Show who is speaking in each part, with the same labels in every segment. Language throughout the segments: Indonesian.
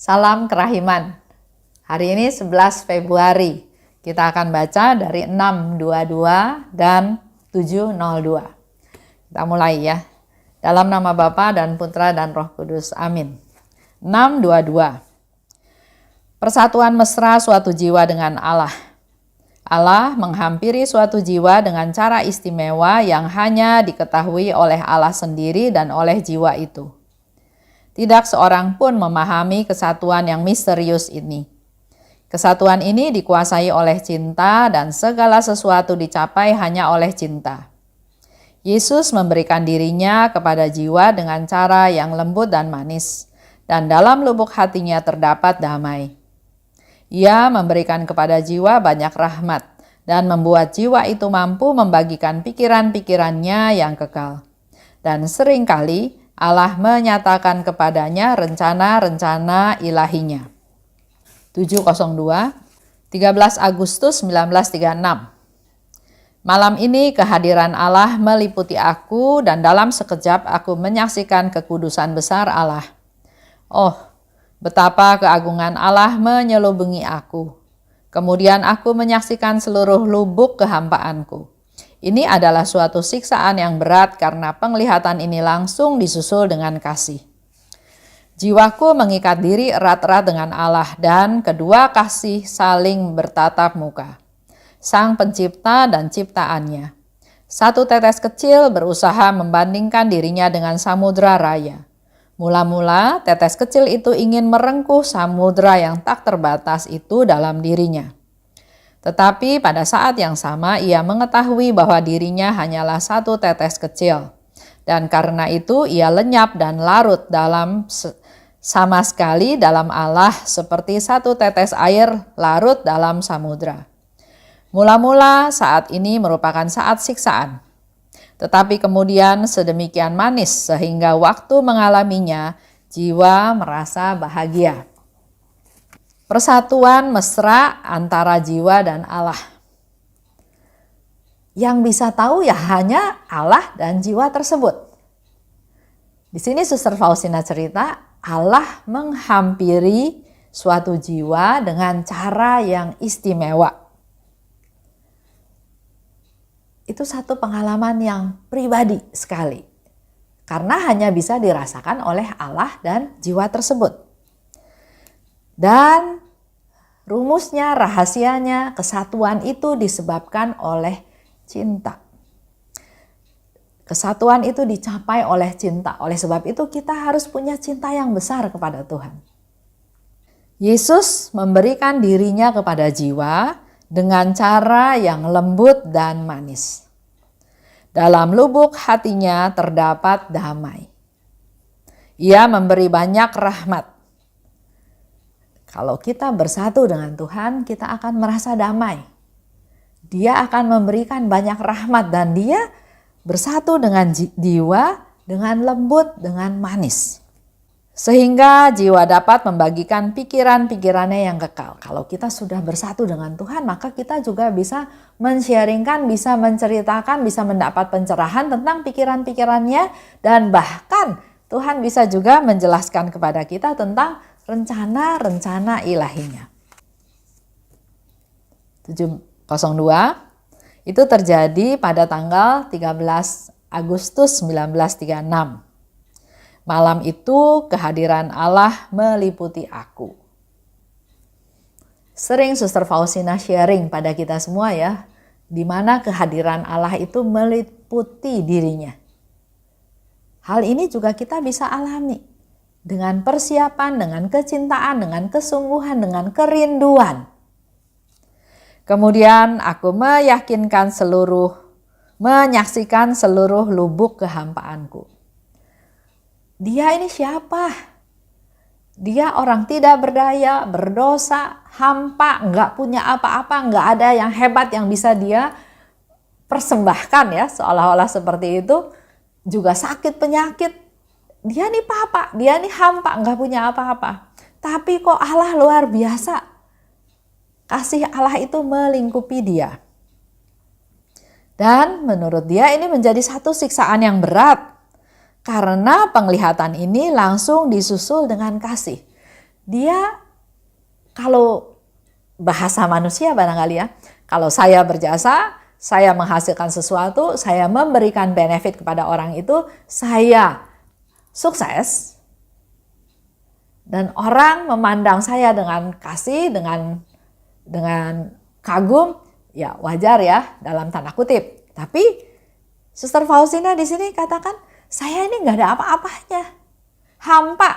Speaker 1: Salam kerahiman. Hari ini 11 Februari. Kita akan baca dari 6:22 dan 7:02. Kita mulai ya. Dalam nama Bapa dan Putra dan Roh Kudus. Amin. 6:22. Persatuan mesra suatu jiwa dengan Allah. Allah menghampiri suatu jiwa dengan cara istimewa yang hanya diketahui oleh Allah sendiri dan oleh jiwa itu. Tidak seorang pun memahami kesatuan yang misterius ini. Kesatuan ini dikuasai oleh cinta dan segala sesuatu dicapai hanya oleh cinta. Yesus memberikan dirinya kepada jiwa dengan cara yang lembut dan manis, dan dalam lubuk hatinya terdapat damai. Ia memberikan kepada jiwa banyak rahmat dan membuat jiwa itu mampu membagikan pikiran-pikirannya yang kekal. Dan seringkali Allah menyatakan kepadanya rencana-rencana ilahinya. 7:02, 13 Agustus 1936. Malam ini kehadiran Allah meliputi aku dan dalam sekejap aku menyaksikan kekudusan besar Allah. Oh, betapa keagungan Allah menyelubungi aku. Kemudian aku menyaksikan seluruh lubuk kehampaanku. Ini adalah suatu siksaan yang berat karena penglihatan ini langsung disusul dengan kasih. Jiwaku mengikat diri erat-erat dengan Allah dan kedua kasih saling bertatap muka. Sang pencipta dan ciptaannya. Satu tetes kecil berusaha membandingkan dirinya dengan samudra raya. Mula-mula tetes kecil itu ingin merengkuh samudra yang tak terbatas itu dalam dirinya. Tetapi pada saat yang sama ia mengetahui bahwa dirinya hanyalah satu tetes kecil. Dan karena itu ia lenyap dan larut sama sekali dalam Allah seperti satu tetes air larut dalam samudra. Mula-mula saat ini merupakan saat siksaan. Tetapi kemudian sedemikian manis sehingga waktu mengalaminya jiwa merasa bahagia. Persatuan mesra antara jiwa dan Allah. Yang bisa tahu ya hanya Allah dan jiwa tersebut. Di sini Suster Faustina cerita, Allah menghampiri suatu jiwa dengan cara yang istimewa. Itu satu pengalaman yang pribadi sekali. Karena hanya bisa dirasakan oleh Allah dan jiwa tersebut. Dan rumusnya, rahasianya, kesatuan itu disebabkan oleh cinta. Kesatuan itu dicapai oleh cinta. Oleh sebab itu kita harus punya cinta yang besar kepada Tuhan. Yesus memberikan dirinya kepada jiwa dengan cara yang lembut dan manis. Dalam lubuk hatinya terdapat damai. Ia memberi banyak rahmat. Kalau kita bersatu dengan Tuhan, kita akan merasa damai. Dia akan memberikan banyak rahmat dan dia bersatu dengan jiwa, dengan lembut, dengan manis. Sehingga jiwa dapat membagikan pikiran-pikirannya yang kekal. Kalau kita sudah bersatu dengan Tuhan, maka kita juga bisa men-sharingkan, bisa menceritakan, bisa mendapat pencerahan tentang pikiran-pikirannya. Dan bahkan Tuhan bisa juga menjelaskan kepada kita tentang rencana-rencana ilahinya. 7:02 itu terjadi pada tanggal 13 Agustus 1936. Malam itu kehadiran Allah meliputi aku. Sering Suster Faustina sharing pada kita semua ya, di mana kehadiran Allah itu meliputi dirinya. Hal ini juga kita bisa alami. Dengan persiapan, dengan kecintaan, dengan kesungguhan, dengan kerinduan. Kemudian aku menyaksikan seluruh lubuk kehampaanku. Dia ini siapa? Dia orang tidak berdaya, berdosa, hampa, nggak punya apa-apa, nggak ada yang hebat yang bisa dia persembahkan ya, seolah-olah seperti itu. Juga sakit penyakit. Dia nih papa, dia nih hampa, nggak punya apa-apa. Tapi kok Allah luar biasa. Kasih Allah itu melingkupi dia. Dan menurut dia ini menjadi satu siksaan yang berat. Karena penglihatan ini langsung disusul dengan kasih. dia, kalau bahasa manusia barangkali ya, kalau saya berjasa, saya menghasilkan sesuatu, saya memberikan benefit kepada orang itu, saya sukses, dan orang memandang saya dengan kasih, dengan kagum, ya wajar ya dalam tanda kutip. Tapi Suster Faustina di sini katakan, saya ini nggak ada apa-apanya, hampa,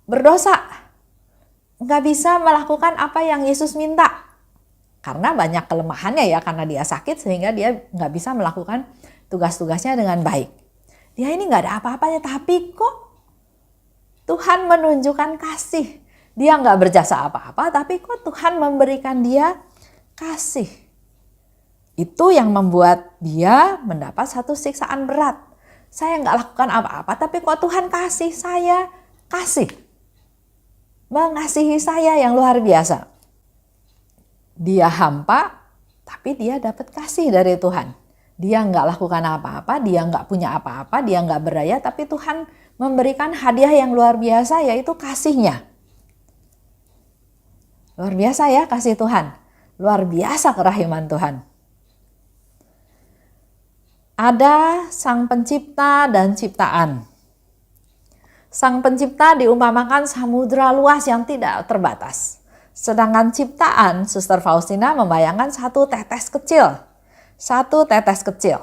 Speaker 1: berdosa, nggak bisa melakukan apa yang Yesus minta. Karena banyak kelemahannya ya, karena dia sakit sehingga dia nggak bisa melakukan tugas-tugasnya dengan baik. Dia ini nggak ada apa-apanya, tapi kok Tuhan menunjukkan kasih. Dia nggak berjasa apa-apa, tapi kok Tuhan memberikan dia kasih. Itu yang membuat dia mendapat satu siksaan berat. Saya nggak lakukan apa-apa, tapi kok Tuhan kasih saya kasih. Mengasihi saya yang luar biasa. Dia hampa, tapi dia dapat kasih dari Tuhan. Dia nggak lakukan apa-apa, dia nggak punya apa-apa, dia nggak berdaya, tapi Tuhan memberikan hadiah yang luar biasa, yaitu kasihnya. Luar biasa ya kasih Tuhan. Luar biasa kerahiman Tuhan. Ada Sang Pencipta dan ciptaan. Sang Pencipta diumpamakan samudra luas yang tidak terbatas. Sedangkan ciptaan, Suster Faustina membayangkan satu tetes kecil. Satu tetes kecil.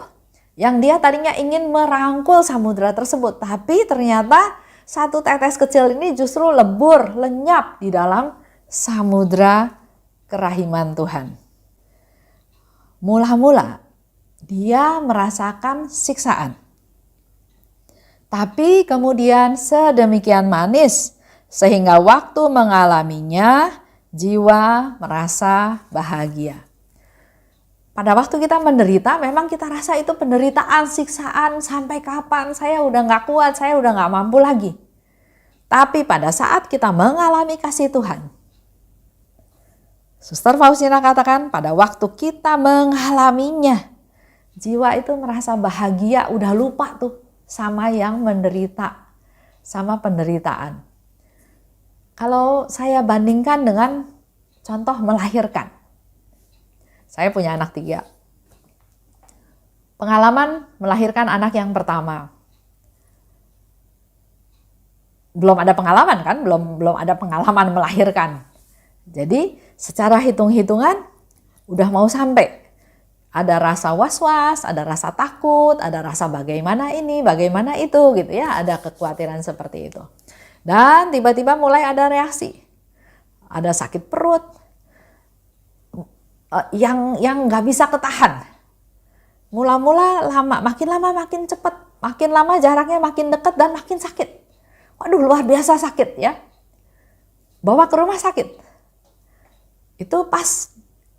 Speaker 1: Yang dia tadinya ingin merangkul samudra tersebut. Tapi ternyata satu tetes kecil ini justru lebur, lenyap di dalam samudra kerahiman Tuhan. Mula-mula dia merasakan siksaan. Tapi kemudian sedemikian manis sehingga waktu mengalaminya jiwa merasa bahagia. Pada waktu kita menderita, memang kita rasa itu penderitaan, siksaan, sampai kapan, saya udah gak kuat, saya udah gak mampu lagi. Tapi pada saat kita mengalami kasih Tuhan, Suster Faustina katakan pada waktu kita mengalaminya, jiwa itu merasa bahagia, udah lupa tuh sama yang menderita, sama penderitaan. Kalau saya bandingkan dengan contoh melahirkan. Saya punya anak 3. Pengalaman melahirkan anak yang pertama. Belum ada pengalaman kan? Belum ada pengalaman melahirkan. Jadi secara hitung-hitungan udah mau sampai. Ada rasa was-was, ada rasa takut, ada rasa bagaimana ini, bagaimana itu gitu ya. Ada kekhawatiran seperti itu. Dan tiba-tiba mulai ada reaksi. Ada sakit perut yang nggak bisa ketahan. Mula-mula lama makin cepat, makin lama jaraknya makin dekat dan makin sakit. Waduh, luar biasa sakit ya. Bawa ke rumah sakit. Itu pas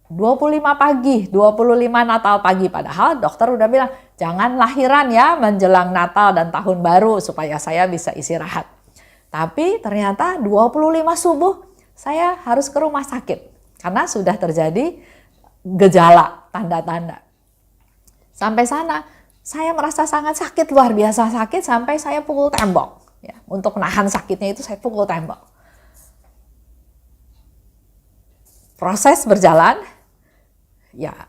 Speaker 1: 25 pagi, 25 Natal pagi. Padahal dokter udah bilang, jangan lahiran ya menjelang Natal dan Tahun Baru supaya saya bisa istirahat. Tapi ternyata 25 subuh saya harus ke rumah sakit. Karena sudah terjadi gejala, tanda-tanda. Sampai sana saya merasa sangat sakit, luar biasa sakit sampai saya pukul tembok. Ya, untuk nahan sakitnya itu saya pukul tembok. Proses berjalan, ya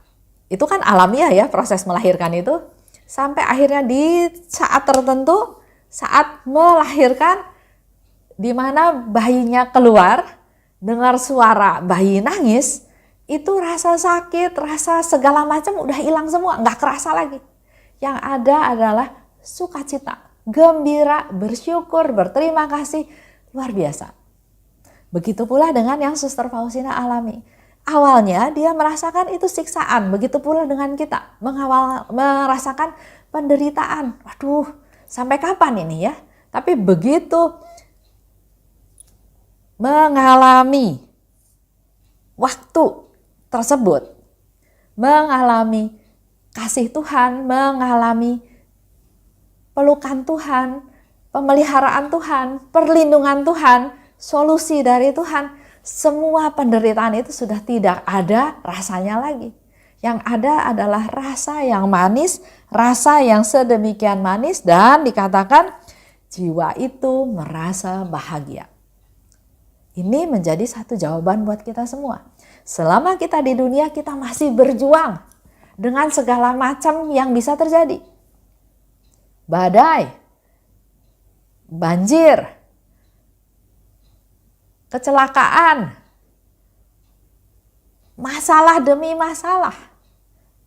Speaker 1: itu kan alamiah ya proses melahirkan itu. Sampai akhirnya di saat tertentu, saat melahirkan, di mana bayinya keluar, dengar suara bayi nangis, itu rasa sakit, rasa segala macam udah hilang semua, nggak kerasa lagi. Yang ada adalah sukacita, gembira, bersyukur, berterima kasih, luar biasa. Begitu pula dengan yang Suster Faustina alami. Awalnya dia merasakan itu siksaan, begitu pula dengan kita, merasakan penderitaan. Waduh, sampai kapan ini ya? Tapi begitu mengalami waktu tersebut, mengalami kasih Tuhan, mengalami pelukan Tuhan, pemeliharaan Tuhan, perlindungan Tuhan, solusi dari Tuhan, semua penderitaan itu sudah tidak ada rasanya lagi. Yang ada adalah rasa yang manis, rasa yang sedemikian manis, dan dikatakan jiwa itu merasa bahagia. Ini menjadi satu jawaban buat kita semua. Selama kita di dunia, kita masih berjuang dengan segala macam yang bisa terjadi. Badai, banjir, kecelakaan, masalah demi masalah.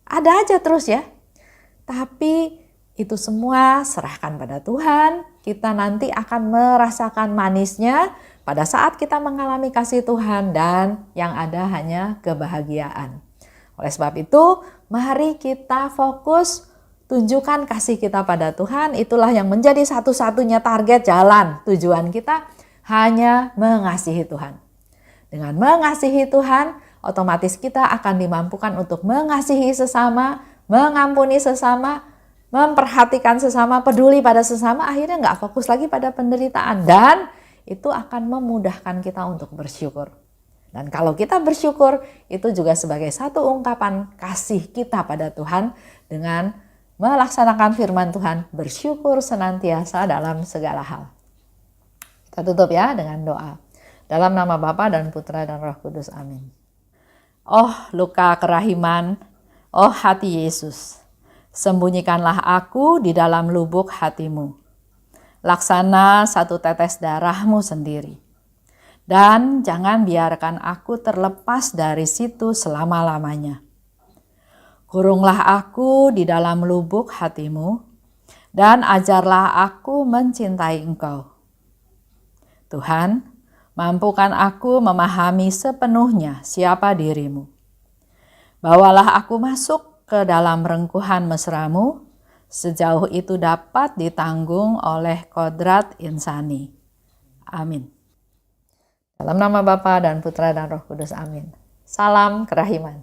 Speaker 1: Ada aja terus ya. Tapi itu semua serahkan pada Tuhan. Kita nanti akan merasakan manisnya pada saat kita mengalami kasih Tuhan, dan yang ada hanya kebahagiaan. Oleh sebab itu, mari kita fokus tunjukkan kasih kita pada Tuhan. Itulah yang menjadi satu-satunya target jalan. Tujuan kita hanya mengasihi Tuhan. Dengan mengasihi Tuhan, otomatis kita akan dimampukan untuk mengasihi sesama, mengampuni sesama, memperhatikan sesama, peduli pada sesama. Akhirnya nggak fokus lagi pada penderitaan, dan itu akan memudahkan kita untuk bersyukur. Dan kalau kita bersyukur, itu juga sebagai satu ungkapan kasih kita pada Tuhan dengan melaksanakan firman Tuhan, bersyukur senantiasa dalam segala hal. Kita tutup ya dengan doa. Dalam nama Bapa dan Putra dan Roh Kudus, amin. Oh luka kerahiman, oh hati Yesus, sembunyikanlah aku di dalam lubuk hatimu. Laksana satu tetes darahmu sendiri. Dan jangan biarkan aku terlepas dari situ selama-lamanya. Kurunglah aku di dalam lubuk hatimu, dan ajarlah aku mencintai Engkau. Tuhan, mampukan aku memahami sepenuhnya siapa dirimu. Bawalah aku masuk ke dalam rengkuhan mesramu, sejauh itu dapat ditanggung oleh kodrat insani. Amin. Dalam nama Bapa dan Putra dan Roh Kudus, amin. Salam kerahiman.